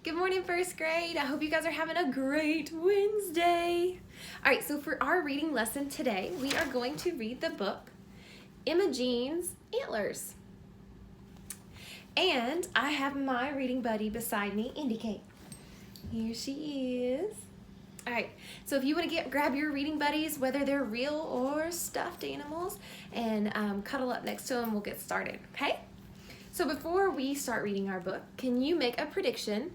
Good morning, first grade. I hope you guys are having a great Wednesday. All right, so for our reading lesson today, we are going to read the book, Imogene's Antlers. And I have my reading buddy beside me, Indicate. Here she is. All right, so if you want to grab your reading buddies, whether they're real or stuffed animals, and cuddle up next to them, we'll get started, okay? So before we start reading our book, can you make a prediction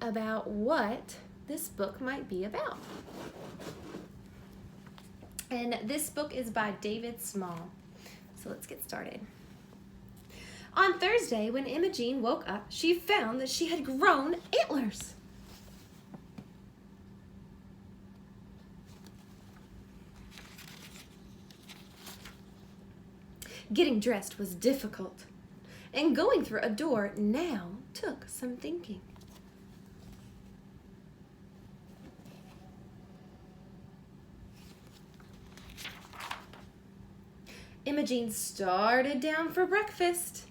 about what this book might be about? And this book is by David Small. So let's get started. On Thursday, when Imogene woke up, she found that she had grown antlers. Getting dressed was difficult, and going through a door now took some thinking. Imogene started down for breakfast.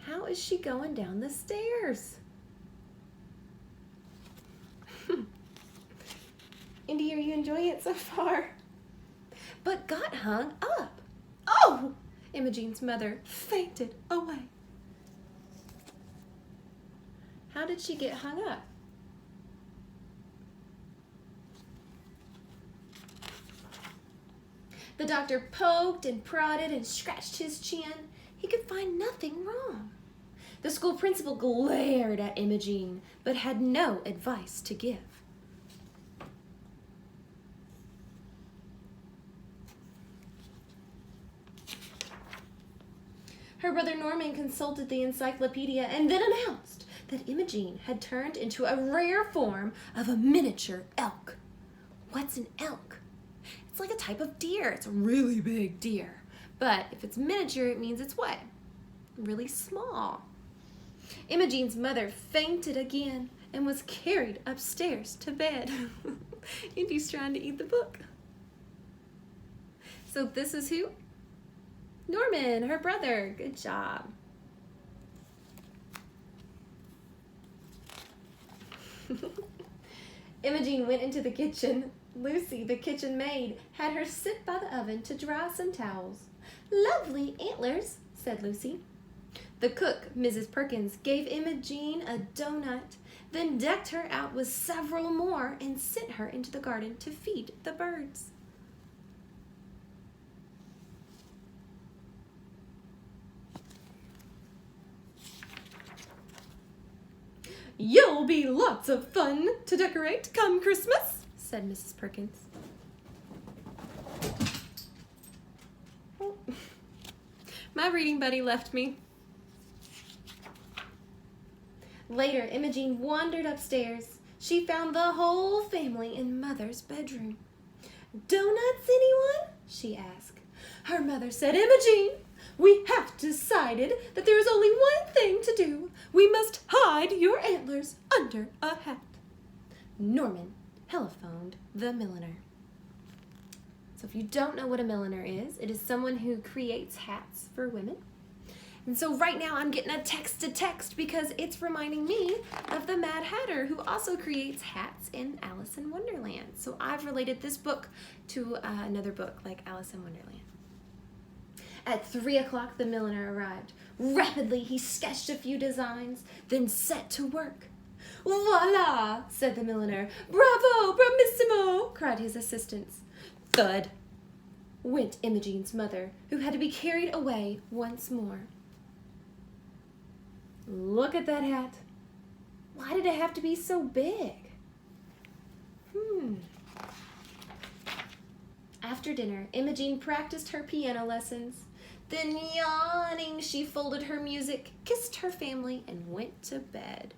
How is she going down the stairs? Indy, are you enjoying it so far? But got hung up. Oh! Imogene's mother fainted away. How did she get hung up? The doctor poked and prodded and scratched his chin. He could find nothing wrong. The school principal glared at Imogene, but had no advice to give. Her brother Norman consulted the encyclopedia and then announced that Imogene had turned into a rare form of a miniature elk. What's an elk? It's like a type of deer. It's a really big deer. But if it's miniature, it means it's what? Really small. Imogene's mother fainted again and was carried upstairs to bed. Indy's trying to eat the book. So this is who? Norman, her brother. Good job. Imogene went into the kitchen. Lucy, the kitchen maid, had her sit by the oven to dry some towels. Lovely antlers, said Lucy. The cook, Mrs. Perkins, gave Imogene a donut, then decked her out with several more and sent her into the garden to feed the birds. You'll be lots of fun to decorate come Christmas, said Mrs. Perkins. Oh. My reading buddy left me. Later, Imogene wandered upstairs. She found the whole family in Mother's bedroom. Donuts, anyone? She asked. Her mother said, Imogene, we have decided that there is only one thing to do. We must hide your antlers under a hat. Norman telephoned the milliner. So if you don't know what a milliner is, it is someone who creates hats for women. And so right now I'm getting a text-to-text because it's reminding me of the Mad Hatter, who also creates hats in Alice in Wonderland. So I've related this book to another book like Alice in Wonderland. At 3 o'clock, the milliner arrived. Rapidly, he sketched a few designs, then set to work. Voila, said the milliner. Bravo, bravissimo, cried his assistants. Thud went Imogene's mother, who had to be carried away once more. Look at that hat. Why did it have to be so big? After dinner, Imogene practiced her piano lessons. Then, yawning, she folded her music, kissed her family, and went to bed.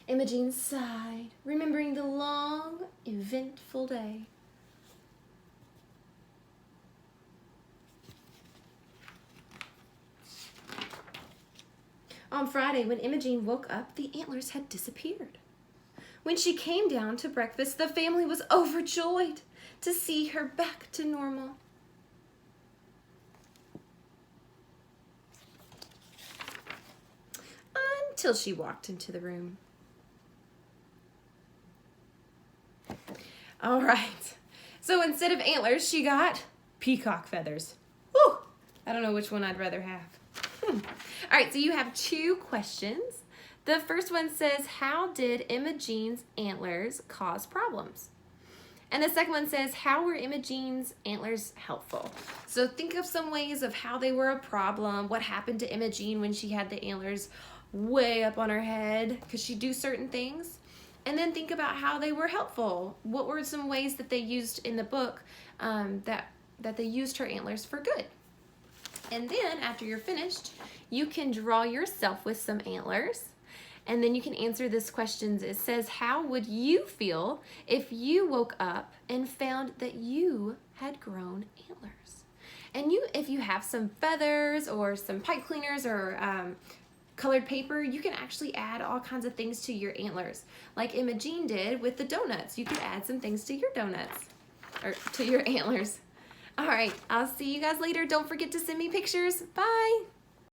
Imogene sighed, remembering the long, eventful day. On Friday, when Imogene woke up, the antlers had disappeared. When she came down to breakfast, the family was overjoyed to see her back to normal. till she walked into the room. All right. So instead of antlers, she got peacock feathers. Woo! I don't know which one I'd rather have. All right, so you have 2 questions. The first one says, how did Imogene's antlers cause problems? And the second one says, how were Imogene's antlers helpful? So think of some ways of how they were a problem. What happened to Imogene when she had the antlers way up on her head? Could she do certain things? And then think about how they were helpful. What were some ways that they used in the book that they used her antlers for good? And then after you're finished, you can draw yourself with some antlers. And then you can answer this question. It says, how would you feel if you woke up and found that you had grown antlers? And if you have some feathers or some pipe cleaners or colored paper, you can actually add all kinds of things to your antlers. Like Imogene did with the donuts. You could add some things to your donuts or to your antlers. All right, I'll see you guys later. Don't forget to send me pictures. Bye.